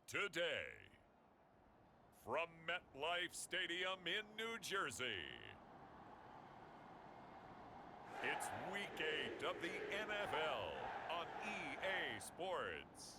Today, from MetLife Stadium in New Jersey, it's Week 8 of the NFL on EA Sports.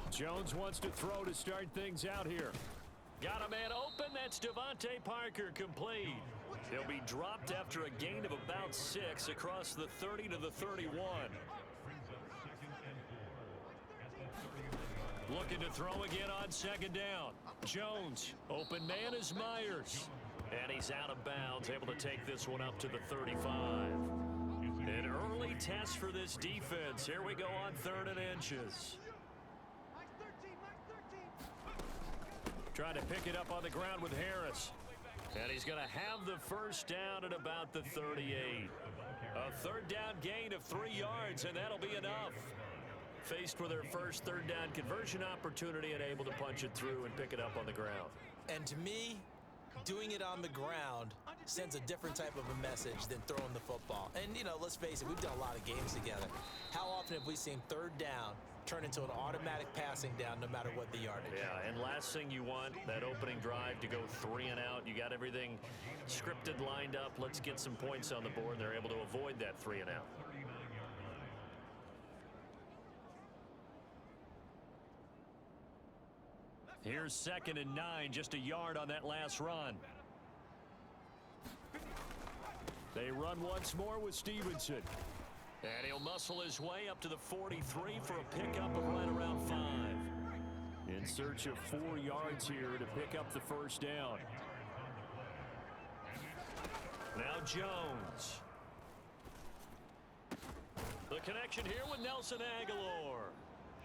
Jones wants to throw to start things out here. Got a man open. That's Devontae Parker, complete. He'll be dropped after a gain of about 6 across the 30 to the 31. Looking to throw again on second down. Jones, open man is Myers. And he's out of bounds, able to take this one up to the 35. An early test for this defense. Here we go on 3rd and inches. Trying to pick it up on the ground with Harris. And he's going to have the first down at about the 38. A 3rd down gain of 3 yards, and that'll be enough. Faced with their first 3rd down conversion opportunity and able to punch it through and pick it up on the ground. And to me, doing it on the ground sends a different type of a message than throwing the football. And, you know, let's face it, we've done a lot of games together. How often have we seen 3rd down turn into an automatic passing down no matter what the yardage? Yeah, and last thing you want, that opening drive to go 3 and out. You got everything scripted, lined up. Let's get some points on the board. They're able to avoid that 3 and out. Here's 2nd and 9, just a yard on that last run. They run once more with Stevenson. And he'll muscle his way up to the 43 for a pickup of right around 5. In search of 4 yards here to pick up the first down. Now Jones. The connection here with Nelson Agholor.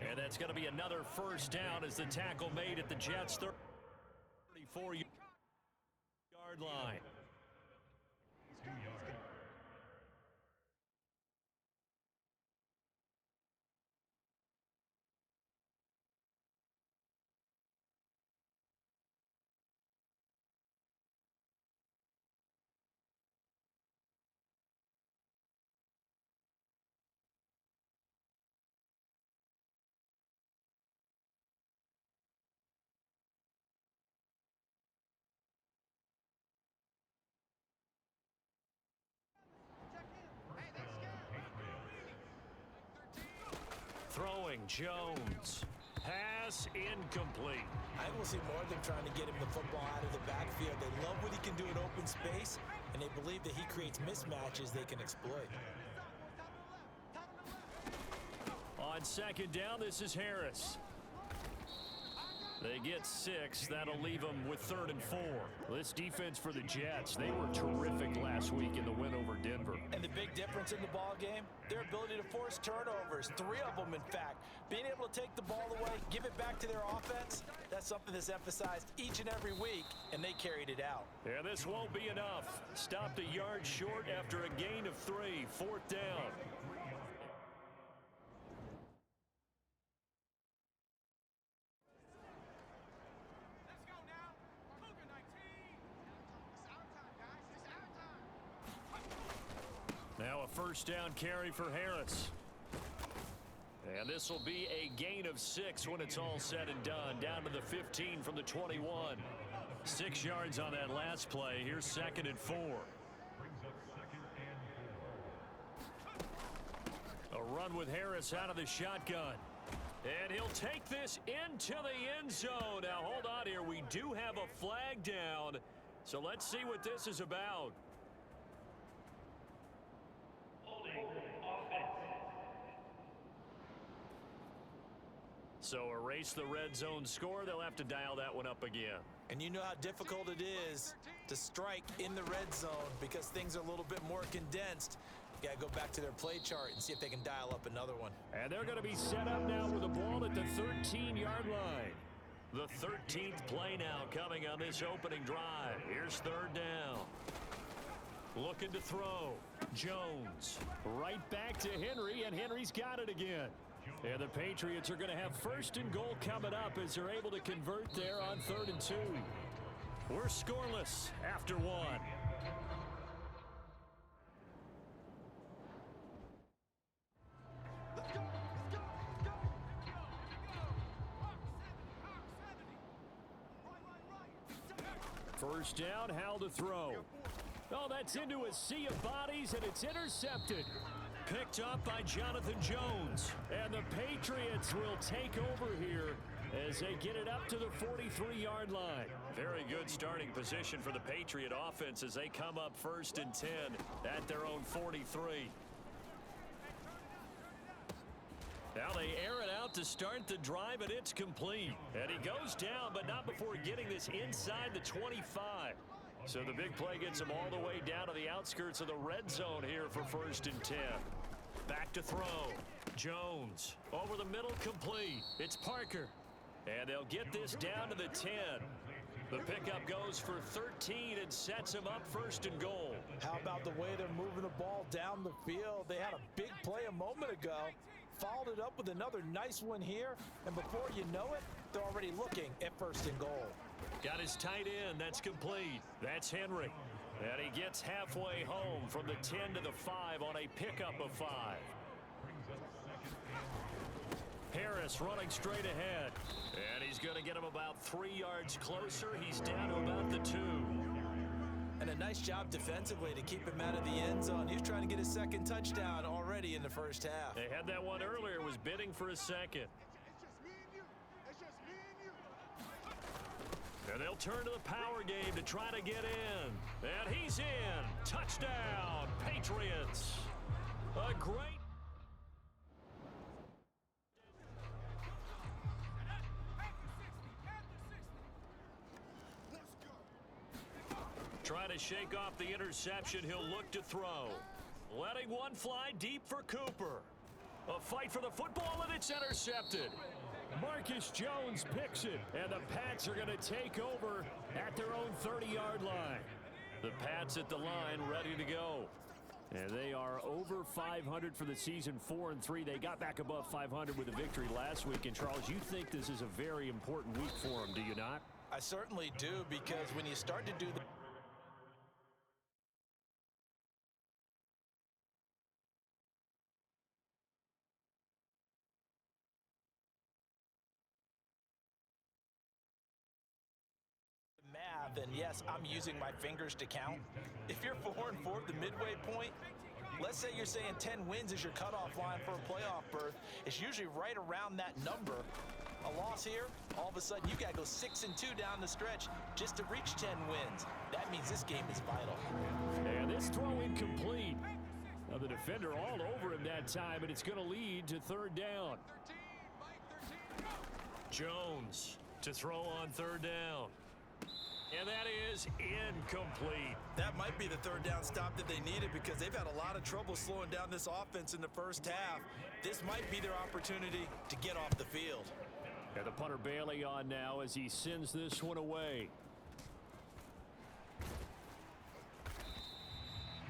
And that's going to be another first down as the tackle made at the Jets' 34-yard line. Throwing Jones. Pass incomplete. I think we'll see more of them trying to get him the football out of the backfield. They love what he can do in open space, and they believe that he creates mismatches they can exploit. On 2nd down, this is Harris. They get 6. That'll leave them with 3rd and 4. This defense for the Jets, they were terrific last week in the win over Denver. And the big difference in the ball game, their ability to force turnovers, 3 of them in fact. Being able to take the ball away, give it back to their offense, that's something that's emphasized each and every week, and they carried it out. Yeah, this won't be enough. Stopped a yard short after a gain of 3. 4th down. Now a first down carry for Harris. And this will be a gain of 6 when it's all said and done. Down to the 15 from the 21. 6 yards on that last play. Here's 2nd and 4. A run with Harris out of the shotgun. And he'll take this into the end zone. Now hold on here. We do have a flag down. So let's see what this is about. So erase the red zone score. They'll have to dial that one up again. And you know how difficult it is to strike in the red zone because things are a little bit more condensed. You got to go back to their play chart and see if they can dial up another one. And they're going to be set up now with a ball at the 13-yard line. The 13th play now coming on this opening drive. Here's 3rd down. Looking to throw. Jones. Right back to Henry, and Henry's got it again. And the Patriots are going to have 1st and goal coming up as they're able to convert there on 3rd and 2. We're scoreless after 1. First down, Howell to throw. Oh, that's into a sea of bodies, and it's intercepted. Picked up by Jonathan Jones. And the Patriots will take over here as they get it up to the 43-yard line. Very good starting position for the Patriot offense as they come up 1st and 10 at their own 43. Now they air it out to start the drive, and it's complete. And he goes down, but not before getting this inside the 25. So the big play gets him all the way down to the outskirts of the red zone here for 1st and 10. Back to throw. Jones over the middle, complete. It's Parker. And they'll get this down to the 10. The pickup goes for 13 and sets him up 1st and goal. How about the way they're moving the ball down the field? They had a big play a moment ago. Followed it up with another nice one here. And before you know it, they're already looking at 1st and goal. Got his tight end. That's complete. That's Henry. And he gets halfway home from the 10 to the 5 on a pickup of 5. Harris running straight ahead. And he's going to get him about 3 yards closer. He's down to about the 2. And a nice job defensively to keep him out of the end zone. He was trying to get his 2nd touchdown already in the 1st half. They had that one earlier. Was bidding for a 2nd. And they'll turn to the power game to try to get in. And he's in. Touchdown, Patriots. A great... Trying to shake off the interception. He'll look to throw. Letting one fly deep for Cooper. A fight for the football, and it's intercepted. Marcus Jones picks it, and the Pats are going to take over at their own 30-yard line. The Pats at the line ready to go. And they are over 500 for the season, 4-3. They got back above 500 with a victory last week. And, Charles, you think this is a very important week for them, do you not? I certainly do, because when you start to do the math, and yes, I'm using my fingers to count. If you're 4-4 at the midway point, let's say you're saying 10 wins is your cutoff line for a playoff berth. It's usually right around that number. A loss here, all of a sudden you gotta go 6-2 down the stretch just to reach 10 wins. That means this game is vital. And this throw incomplete. Now the defender all over him that time, and it's going to lead to 3rd down. Jones to throw on 3rd down. And that is incomplete. That might be the 3rd down stop that they needed, because they've had a lot of trouble slowing down this offense in the 1st half. This might be their opportunity to get off the field. And the punter Bailey on now as he sends this one away.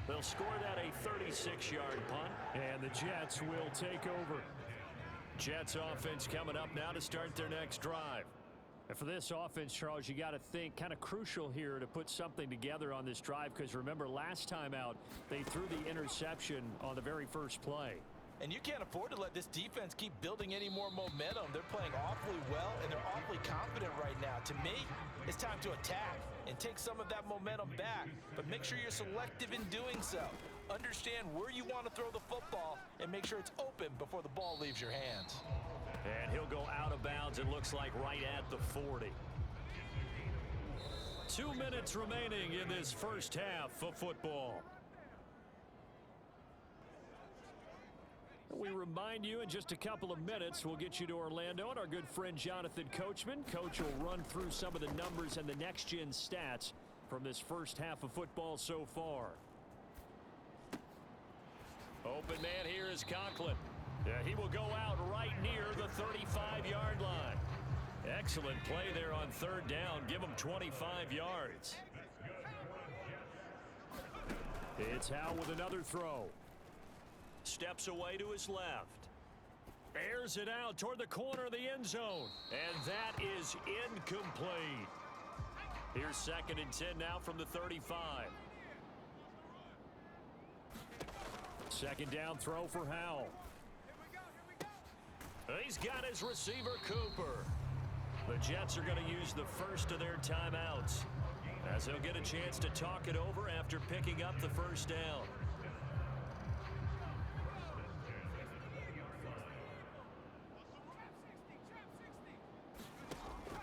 They'll score that a 36-yard punt, and the Jets will take over. Jets offense coming up now to start their next drive. And for this offense, Charles, you got to think kind of crucial here to put something together on this drive, because remember last time out they threw the interception on the very first play. And you can't afford to let this defense keep building any more momentum. They're playing awfully well, and they're awfully confident right now. To me, it's time to attack and take some of that momentum back. But make sure you're selective in doing so. Understand where you want to throw the football and make sure it's open before the ball leaves your hands. And he'll go out of bounds, it looks like, right at the 40. 2 minutes remaining in this first half of football. We remind you in just a couple of minutes we'll get you to Orlando and our good friend Jonathan Coachman. Coach will run through some of the numbers and the next-gen stats from this first half of football so far. Open man here is Conklin. Yeah, he will go out right near the 35-yard line. Excellent play there on 3rd down. Give him 25 yards. It's Howell with another throw. Steps away to his left. Airs it out toward the corner of the end zone. And that is incomplete. Here's 2nd and 10 now from the 35. 2nd down throw for Howell. He's got his receiver, Cooper. The Jets are going to use the first of their timeouts, as they'll get a chance to talk it over after picking up the first down.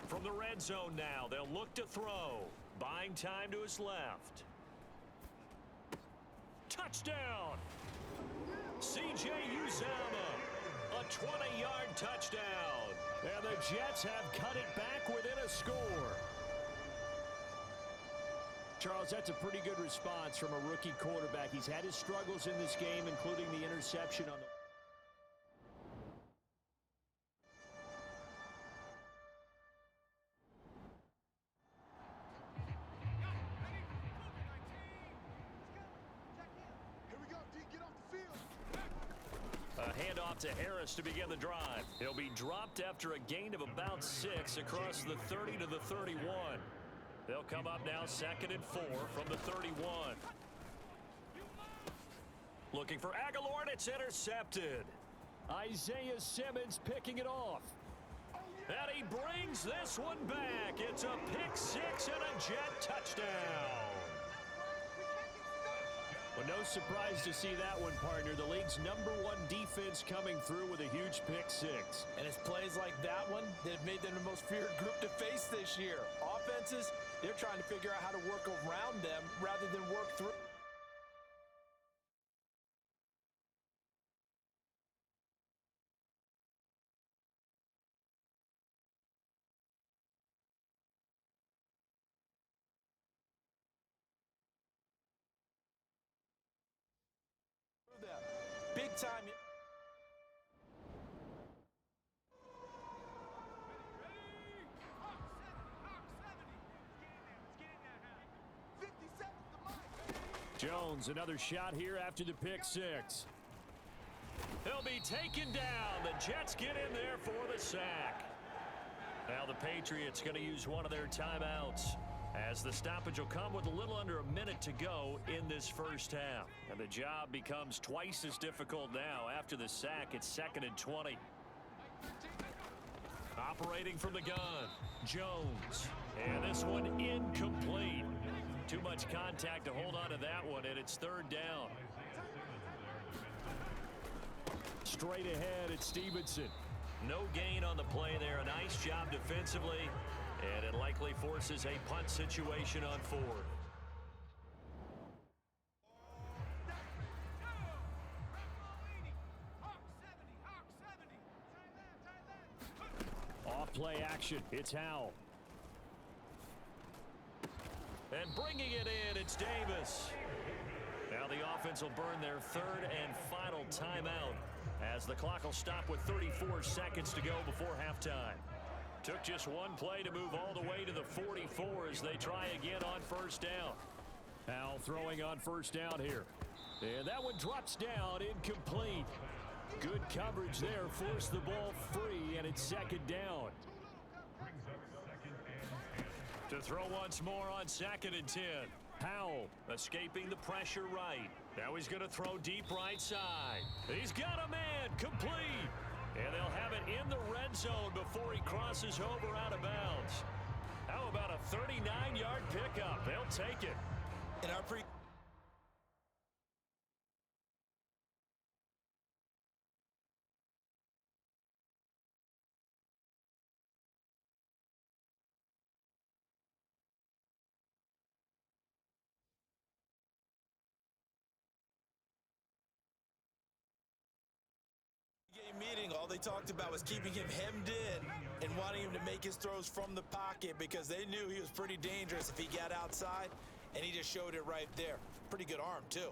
From the red zone now, they'll look to throw. Buying time to his left. Touchdown! C.J. Uzomah, a 20-yard touchdown. And the Jets have cut it back within a score. Charles, that's a pretty good response from a rookie quarterback. He's had his struggles in this game, including the interception on the... Handoff to Harris to begin the drive. He'll be dropped after a gain of about 6 across the 30 to the 31. They'll come up now 2nd and 4 from the 31. Looking for Aguilar, and it's intercepted. Isaiah Simmons picking it off. And he brings this one back. It's a pick 6 and a Jet touchdown. Well, no surprise to see that one, partner. The league's #1 defense coming through with a huge pick 6. And it's plays like that one that have made them the most feared group to face this year. Offenses, they're trying to figure out how to work around them rather than work through. Big time. Jones, another shot here after the pick 6. He'll be taken down. The Jets get in there for the sack. Now the Patriots going to use one of their timeouts, as the stoppage will come with a little under a minute to go in this first half. And the job becomes twice as difficult now after the sack. It's 2nd and 20. Operating from the gun, Jones. And this one incomplete. Too much contact to hold on to that one, and it's 3rd down. Straight ahead, it's Stevenson. No gain on the play there. A nice job defensively. And it likely forces a punt situation on 4th. Off play action. It's Howell. And bringing it in, it's Davis. Now the offense will burn their 3rd and final timeout, as the clock will stop with 34 seconds to go before halftime. Took just one play to move all the way to the 44 as they try again on 1st down. Howell throwing on 1st down here. And that one drops down, incomplete. Good coverage there, forced the ball free, and it's 2nd down. To throw once more on 2nd and 10. Howell escaping the pressure right. Now he's going to throw deep right side. He's got a man, complete. And they'll have it in the red zone before he crosses over out of bounds. How about a 39-yard pickup? They'll take it. In our meeting, all they talked about was keeping him hemmed in and wanting him to make his throws from the pocket, because they knew he was pretty dangerous if he got outside, and he just showed it right there. Pretty good arm, too.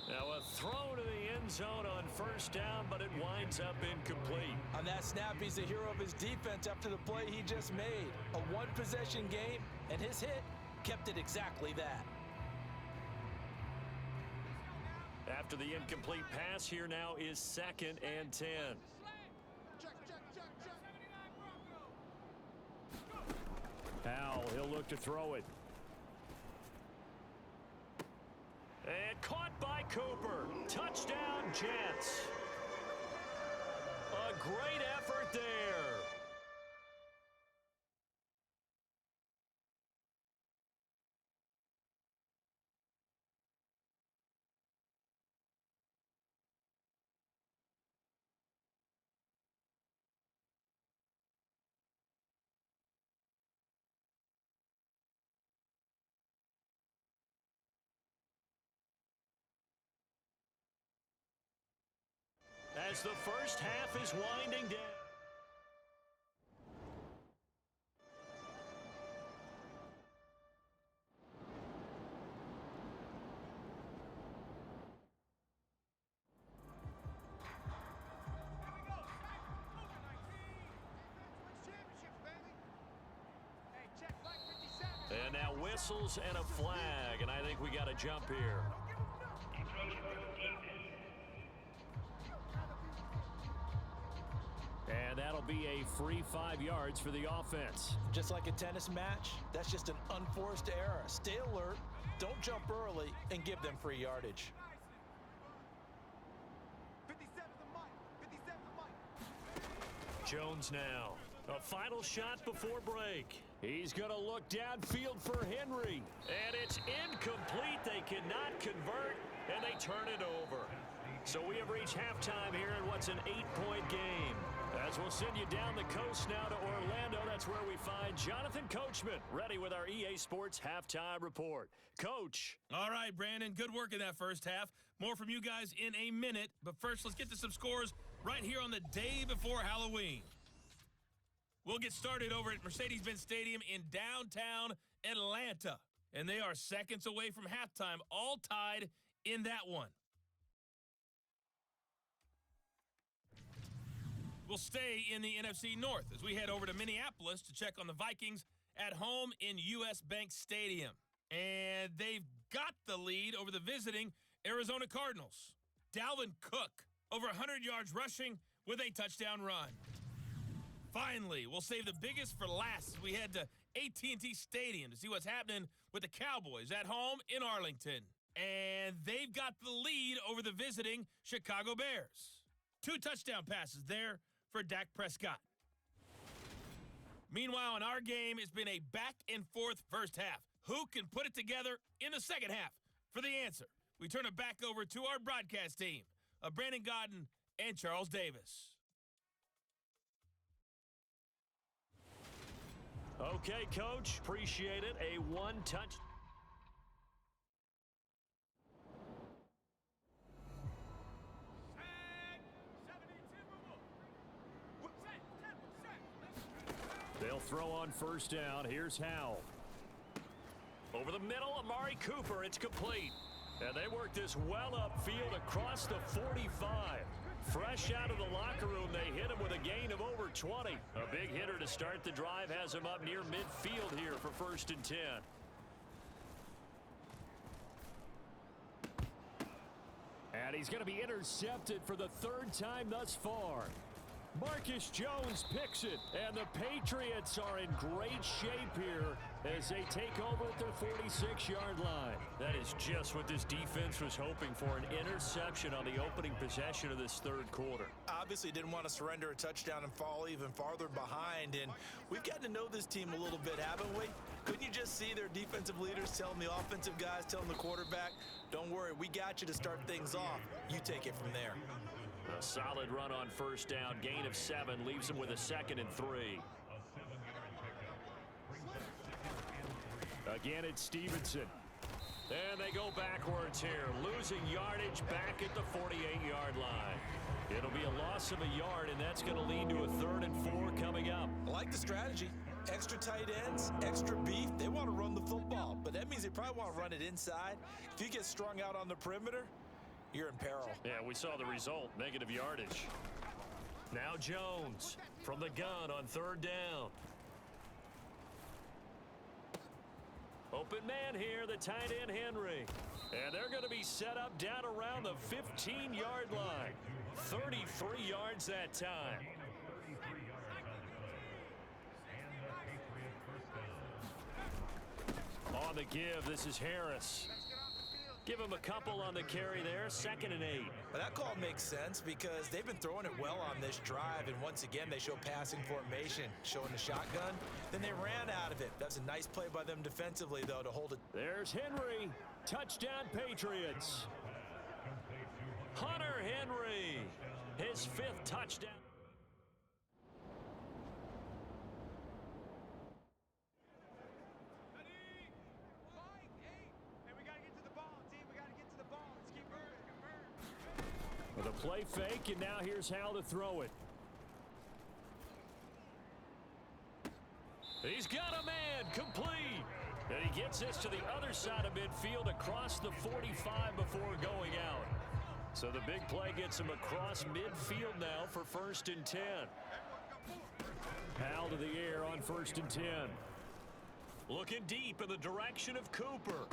Now a throw to the end zone on 1st down, but it winds up incomplete. On that snap, he's the hero of his defense after the play he just made. A one-possession game, and his hit kept it exactly that. After the incomplete pass, here now is 2nd and 10. Howell, he'll look to throw it. And caught by Cooper. Touchdown, Jets. A great effort there. As the first half is winding down. And now whistles and a flag, and I think we got a jump here. And that'll be a free 5 yards for the offense. Just like a tennis match, that's just an unforced error. Stay alert, don't jump early, and give them free yardage. Jones now. A final shot before break. He's going to look downfield for Henry. And it's incomplete. They cannot convert, and they turn it over. So we have reached halftime here in what's an 8-point game. As we'll send you down the coast now to Orlando, that's where we find Jonathan Coachman, ready with our EA Sports Halftime Report. Coach. All right, Brandon, good work in that first half. More from you guys in a minute. But first, let's get to some scores right here on the day before Halloween. We'll get started over at Mercedes-Benz Stadium in downtown Atlanta. And they are seconds away from halftime, all tied in that one. We'll stay in the NFC North as we head over to Minneapolis to check on the Vikings at home in U.S. Bank Stadium. And they've got the lead over the visiting Arizona Cardinals. Dalvin Cook, over 100 yards rushing with a touchdown run. Finally, we'll save the biggest for last as we head to AT&T Stadium to see what's happening with the Cowboys at home in Arlington. And they've got the lead over the visiting Chicago Bears. 2 touchdown passes there for Dak Prescott. Meanwhile, in our game, it's been a back-and-forth first half. Who can put it together in the second half? For the answer, we turn it back over to our broadcast team of Brandon Godden and Charles Davis. Okay, Coach. Appreciate it. A one-touch. They'll throw on first down. Here's Howell. Over the middle, Amari Cooper. It's complete. And they work this well upfield across the 45. Fresh out of the locker room, they hit him with a gain of over 20. A big hitter to start the drive has him up near midfield here for 1st and 10. And he's going to be intercepted for the 3rd time thus far. Marcus Jones picks it, and the Patriots are in great shape here as they take over at their 46-yard line. That is just what this defense was hoping for, an interception on the opening possession of this 3rd quarter. Obviously didn't want to surrender a touchdown and fall even farther behind, and we've gotten to know this team a little bit, haven't we? Couldn't you just see their defensive leaders telling the offensive guys, telling the quarterback, don't worry, we got you to start things off. You take it from there. A solid run on first down, gain of 7, leaves him with a 2nd and 3. Again, it's Stevenson. And they go backwards here, losing yardage back at the 48-yard line. It'll be a loss of a yard, and that's going to lead to a 3rd and 4 coming up. I like the strategy. Extra tight ends, extra beef. They want to run the football, but that means they probably want to run it inside. If you get strung out on the perimeter, you're in peril. Yeah, we saw the result, negative yardage. Now Jones from the gun on 3rd down. Open man here, the tight end Henry. And they're going to be set up down around the 15-yard line. 33 yards that time. On the give, this is Harris. Give him a couple on the carry there, 2nd and 8. But that call makes sense because they've been throwing it well on this drive, and once again they show passing formation, showing the shotgun. Then they ran out of it. That's a nice play by them defensively, though, to hold it. There's Henry. Touchdown, Patriots. Hunter Henry, his 5th touchdown. With a play fake, and now here's how to throw it. He's got a man, complete. And he gets this to the other side of midfield across the 45 before going out. So the big play gets him across midfield now for 1st and 10. Powell to the air on 1st and 10. Looking deep in the direction of Cooper.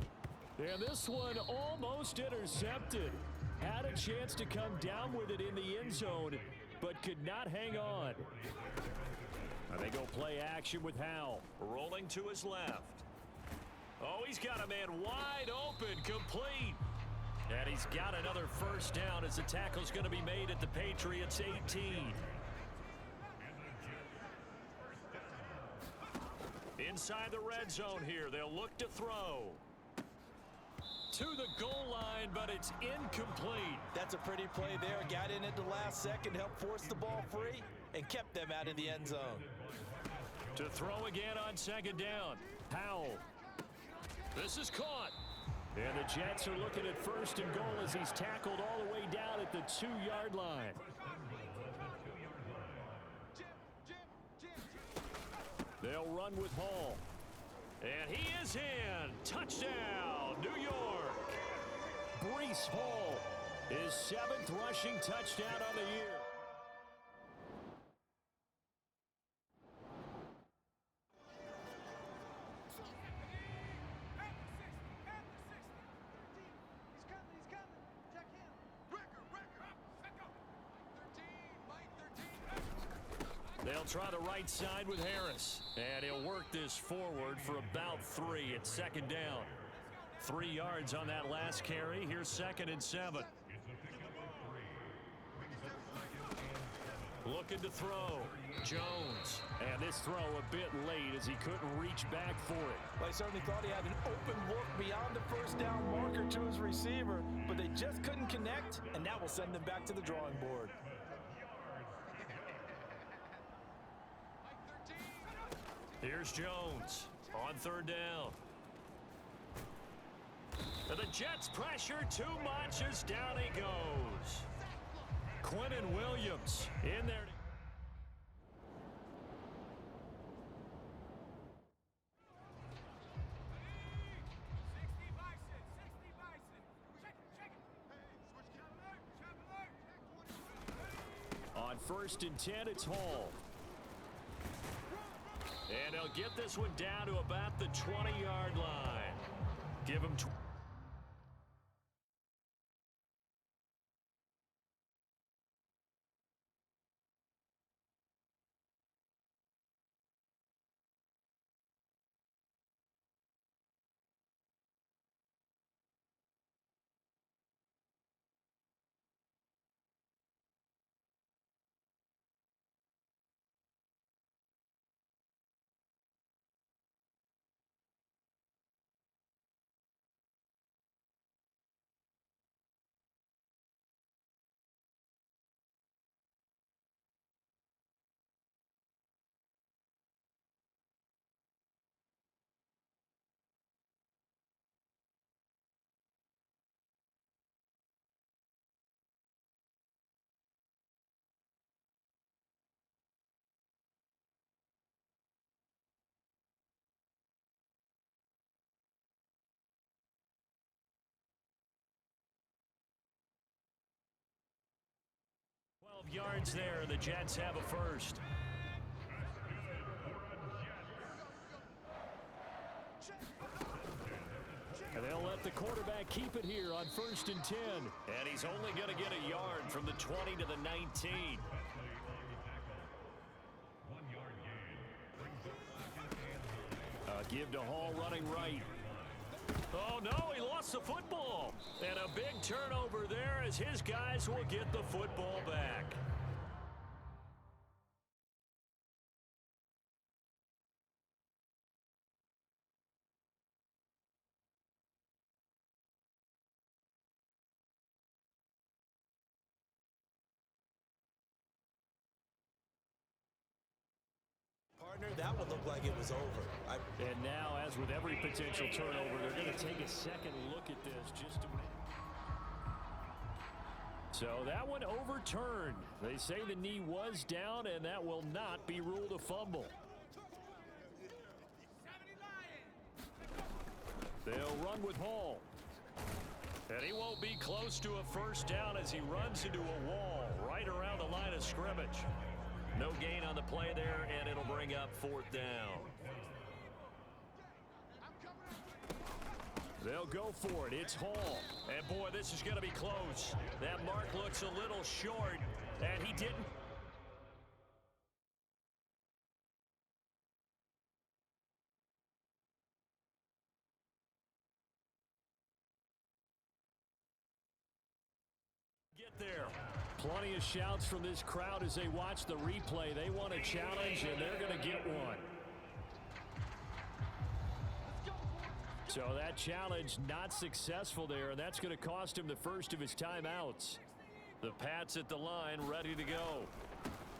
And this one almost intercepted. Had a chance to come down with it in the end zone, but could not hang on. And they go play action with Howell. Rolling to his left. Oh, he's got a man wide open, complete. And he's got another 1st down as the tackle's going to be made at the Patriots 18. Inside the red zone here, they'll look to throw. To the goal line, but it's incomplete. That's a pretty play there. Got in at the last second, helped force the ball free, and kept them out of the end zone. To throw again on 2nd down. Powell. This is caught. And the Jets are looking at 1st and goal as he's tackled all the way down at the 2-yard line. They'll run with Hall. And he is in. Touchdown, New York. Breece Hall, his 7th rushing touchdown on the year. They'll try the right side with Harris. And he'll work this forward for about 3 at 2nd down. 3 yards on that last carry. Here's 2nd and 7. Looking to throw. Jones. And this throw a bit late as he couldn't reach back for it. Well, he certainly thought he had an open look beyond the 1st down marker to his receiver, but they just couldn't connect, and that will send them back to the drawing board. Here's Jones on 3rd down. And the Jets pressure too much as down he goes. Quinnen Williams in there. On 1st and 10, it's Hall. And they'll get this one down to about the 20-yard line. Give him 12 yards there, and the Jets have a 1st. And they'll let the quarterback keep it here on 1st and 10. And he's only going to get a yard from the 20 to the 19. Give to Hall running right. Oh, no, he lost the football. And a big turnover there as his guys will get the football back. Partner, that would look like it was over. And now, as with every potential turnover, they're going to take a second look at this just to... So that one overturned. They say the knee was down, and that will not be ruled a fumble. They'll run with Hall. And he won't be close to a first down as he runs into a wall right around the line of scrimmage. No gain on the play there, and it'll bring up 4th down. They'll go for it. It's Hall. And, boy, this is going to be close. That mark looks a little short, and he didn't. Get there. Plenty of shouts from this crowd as they watch the replay. They want a challenge, and they're going to get one. So that challenge not successful there, and that's going to cost him the first of his timeouts. The Pats at the line ready to go.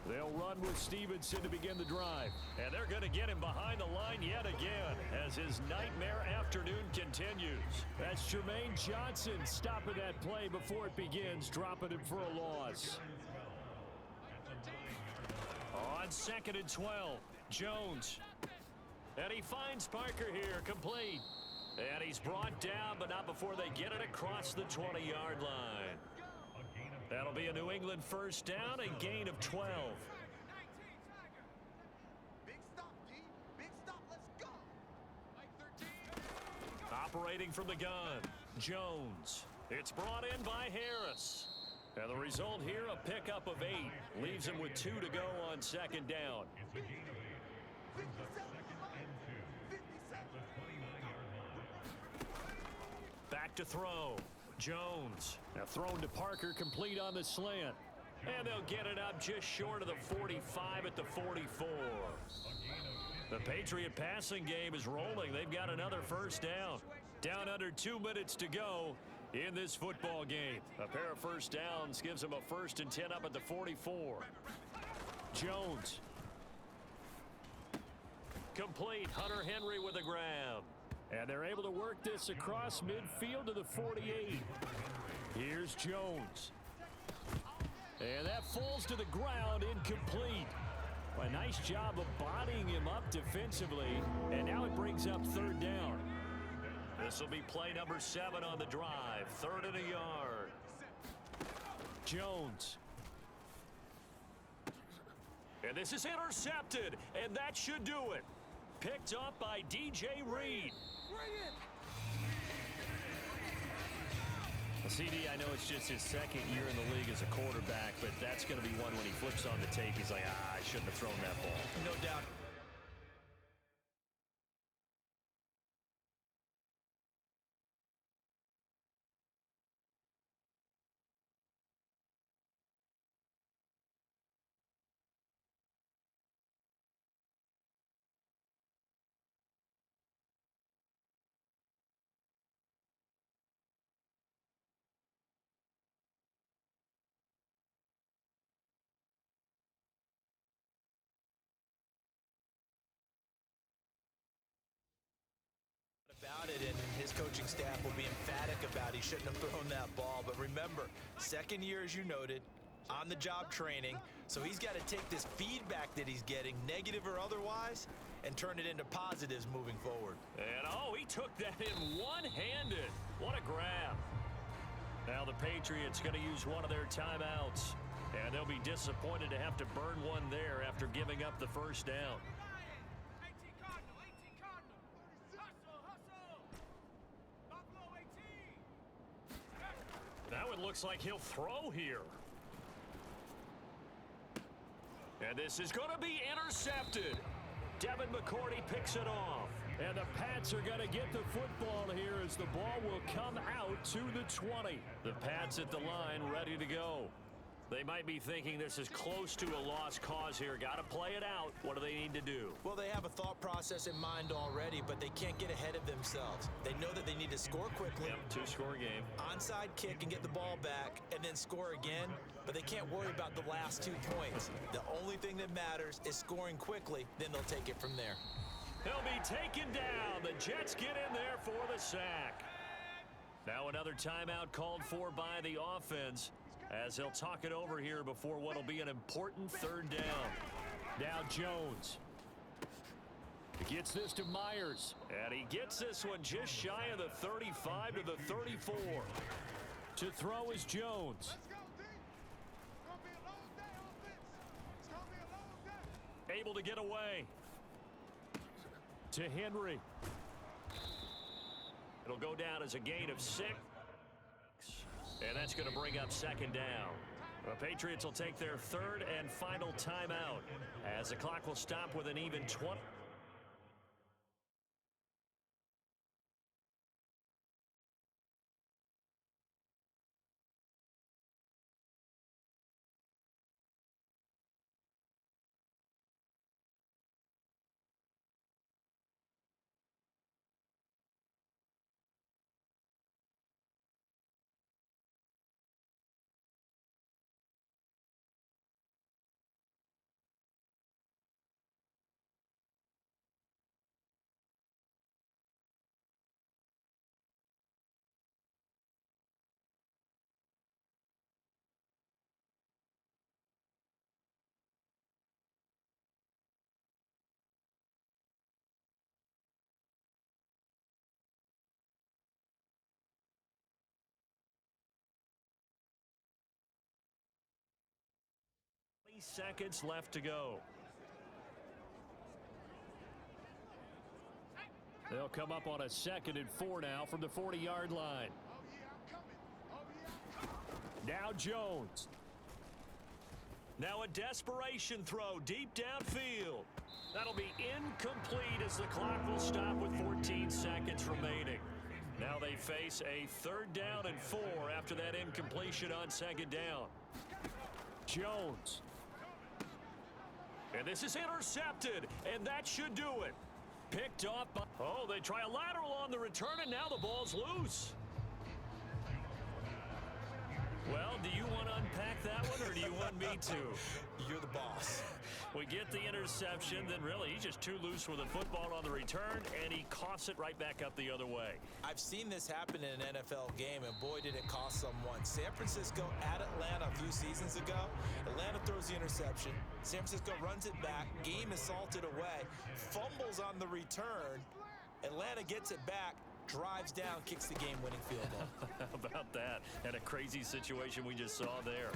They'll run with Stevenson to begin the drive. And they're going to get him behind the line yet again as his nightmare afternoon continues. That's Jermaine Johnson stopping that play before it begins, dropping him for a loss. On 2nd and 12, Jones. And he finds Parker here, complete. And he's brought down, but not before they get it across the 20-yard line. That'll be a New England first down and gain of 12. Big stop, D. Big stop. Let's go. Operating from the gun, Jones. It's brought in by Harris. And the result here, a pickup of 8. Leaves him with 2 to go on 2nd down. 57. Back to throw. Jones. Now thrown to Parker, complete on the slant. And they'll get it up just short of the 45 at the 44. The Patriot passing game is rolling. They've got another first down. Down under 2 minutes to go in this football game. A pair of first downs gives them a 1st and 10 up at the 44. Jones. Complete. Hunter Henry with a grab. And they're able to work this across midfield to the 48. Here's Jones. And that falls to the ground, incomplete. A nice job of bodying him up defensively. And now it brings up 3rd down. This will be play number 7 on the drive. 3rd and a yard. Jones. And this is intercepted. And that should do it. Picked up by DJ Reed. CD, I know it's just his 2nd year in the league as a quarterback, but that's going to be one when he flips on the tape. He's like, I shouldn't have thrown that ball. No doubt. About it, and his coaching staff will be emphatic about he shouldn't have thrown that ball. But remember, 2nd year, as you noted, on-the-job training, so he's got to take this feedback that he's getting, negative or otherwise, and turn it into positives moving forward. And he took that in one-handed. What a grab. Now the Patriots going to use one of their timeouts, and they'll be disappointed to have to burn one there after giving up the first down. looks like he'll throw here. And this is going to be intercepted. Devin McCourty picks it off. And the Pats are going to get the football here as the ball will come out to the 20. The Pats at the line ready to go. They might be thinking this is close to a lost cause here. Got to play it out. What do they need to do? Well, they have a thought process in mind already, but they can't get ahead of themselves. They know that they need to score quickly. Yep, two-score game. Onside kick and get the ball back and then score again, but they can't worry about the last 2 points. The only thing that matters is scoring quickly, then they'll take it from there. He'll be taken down. The Jets get in there for the sack. Now another timeout called for by the offense as they'll talk it over here before what will be an important third down. Now Jones. He gets this to Myers. And he gets this one just shy of the 35 to the 34. To throw is Jones. Let's go, D. It's gonna be a long day on this. It's gonna be a long day. Able to get away. To Henry. It'll go down as a gain of 6. And that's going to bring up second down. The Patriots will take their third and final timeout as the clock will stop with an even 20. Seconds left to go. They'll come up on a 2nd and 4 now from the 40-yard line. Oh, yeah, I'm coming. Oh, yeah. Now Jones. Now a desperation throw deep downfield. That'll be incomplete as the clock will stop with 14 seconds remaining. Now they face a 3rd down and 4 after that incompletion on 2nd down. Jones. And this is intercepted, and that should do it. Picked off by... Oh, they try a lateral on the return, and now the ball's loose. Well, do you want to unpack that one, or do you want me to? You're the boss. We get the interception, then really he's just too loose with the football on the return, and he coughs it right back up the other way. I've seen this happen in an NFL game, and boy, did it cost someone. San Francisco at Atlanta a few seasons ago. Atlanta throws the interception. San Francisco runs it back. Game is salted away. Fumbles on the return. Atlanta gets it back. Drives down, kicks the game-winning field goal. How about that? And a crazy situation we just saw there.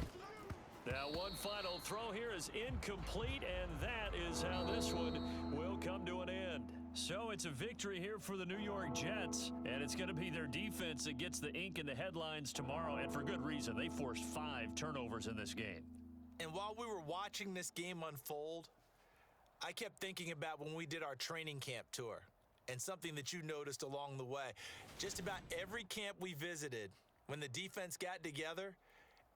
Now one final throw here is incomplete, and that is how this one will come to an end. So it's a victory here for the New York Jets, and it's going to be their defense that gets the ink in the headlines tomorrow, and for good reason. They forced 5 turnovers in this game. And while we were watching this game unfold, I kept thinking about when we did our training camp tour and something that you noticed along the way. Just about every camp we visited, when the defense got together,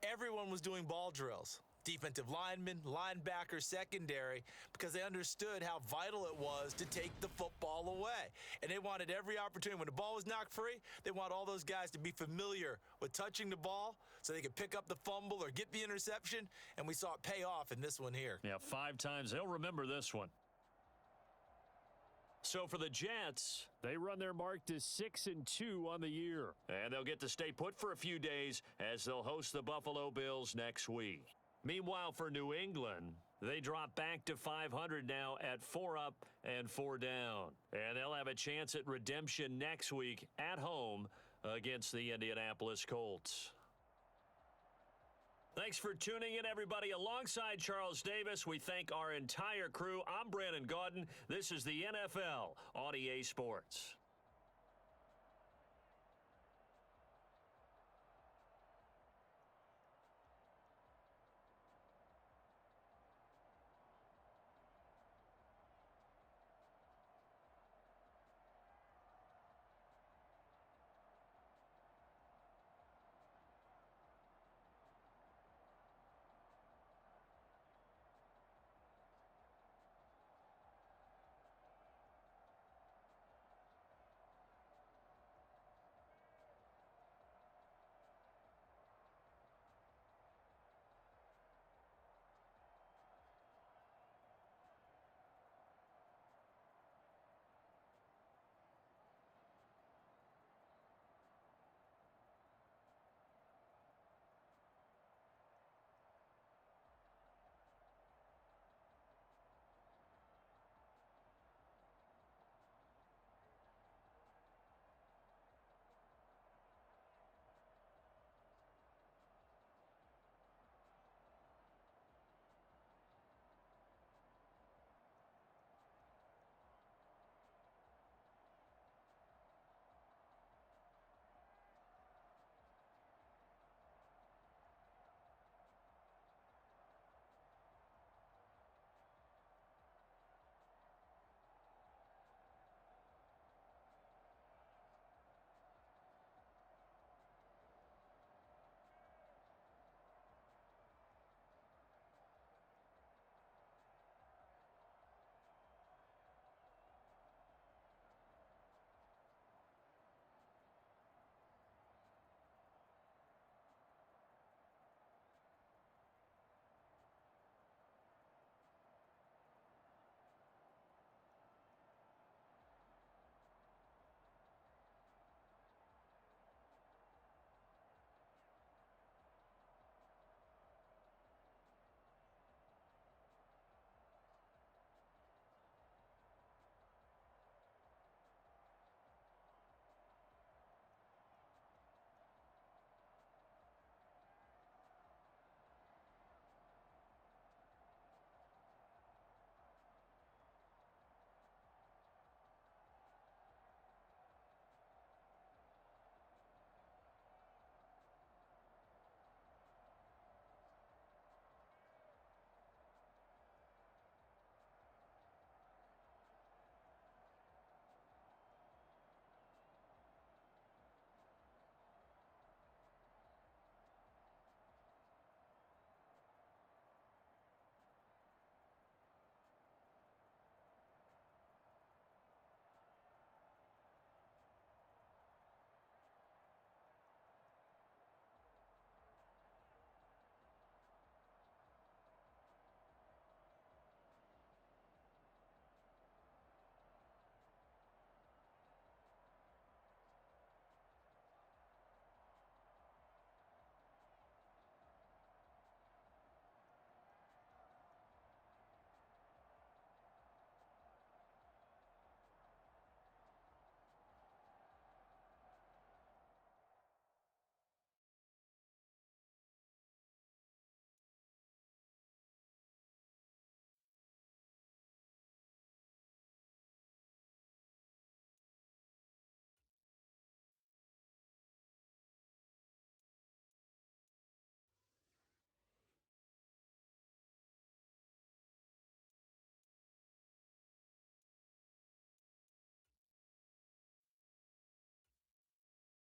everyone was doing ball drills. Defensive linemen, linebackers, secondary, because they understood how vital it was to take the football away. And they wanted every opportunity. When the ball was knocked free, they want all those guys to be familiar with touching the ball so they could pick up the fumble or get the interception, and we saw it pay off in this one here. Yeah, 5 times. They'll remember this one. So for the Jets, they run their mark to 6-2 on the year. And they'll get to stay put for a few days as they'll host the Buffalo Bills next week. Meanwhile, for New England, they drop back to 500 now at 4 up and 4 down. And they'll have a chance at redemption next week at home against the Indianapolis Colts. Thanks for tuning in, everybody. Alongside Charles Davis, we thank our entire crew. I'm Brandon Gaudin. This is the NFL on EA Sports.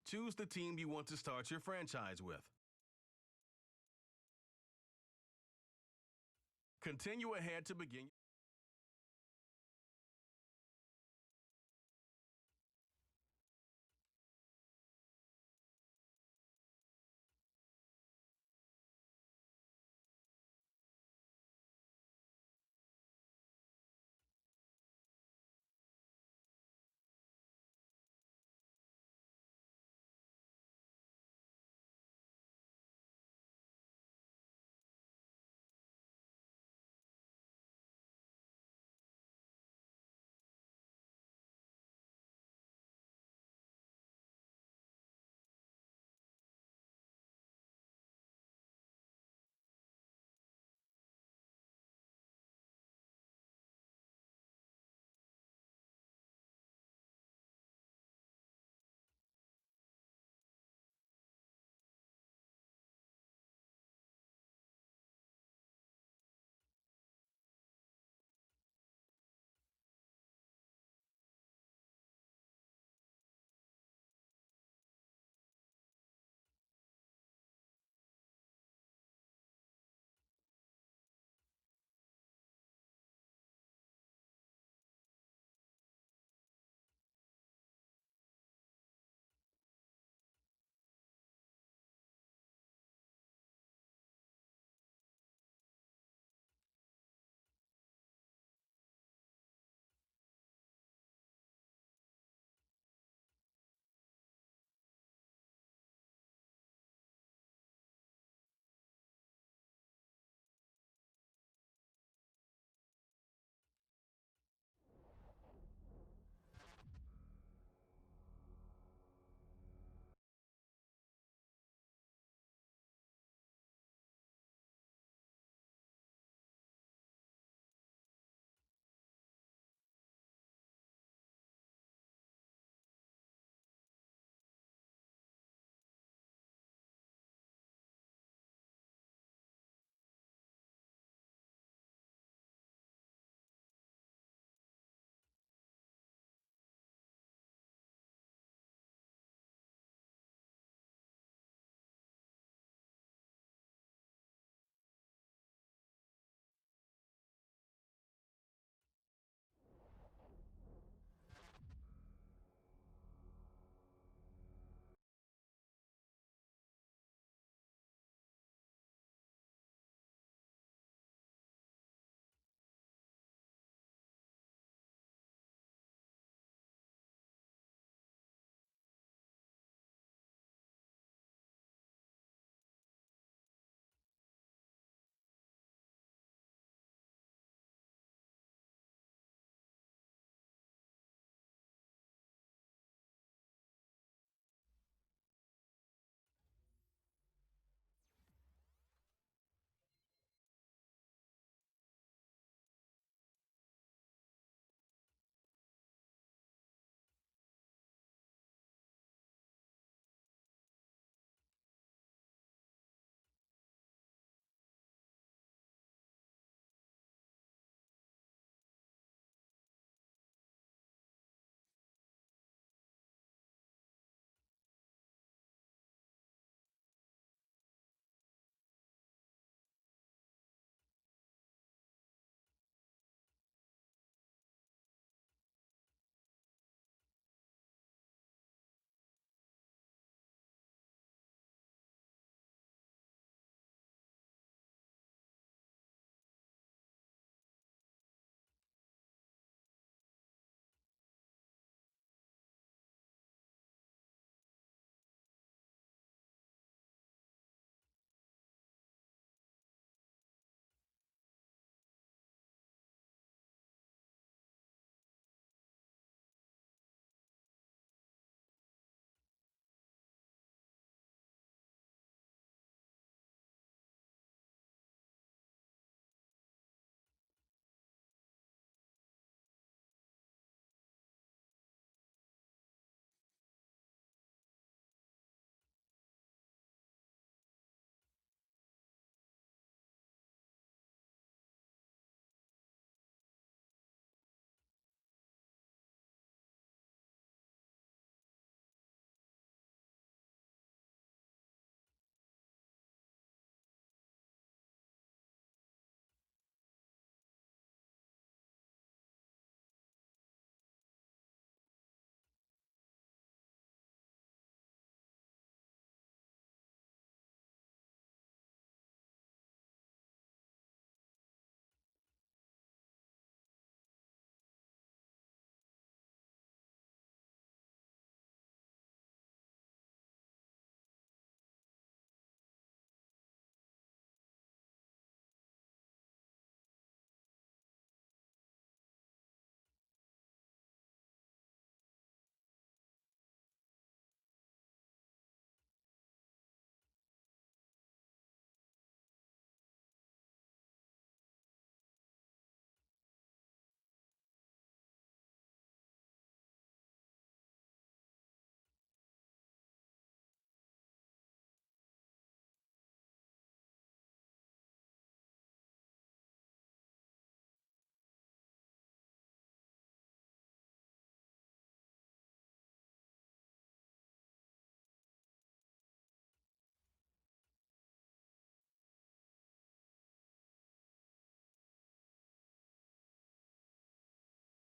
Choose the team you want to start your franchise with. Continue ahead to begin.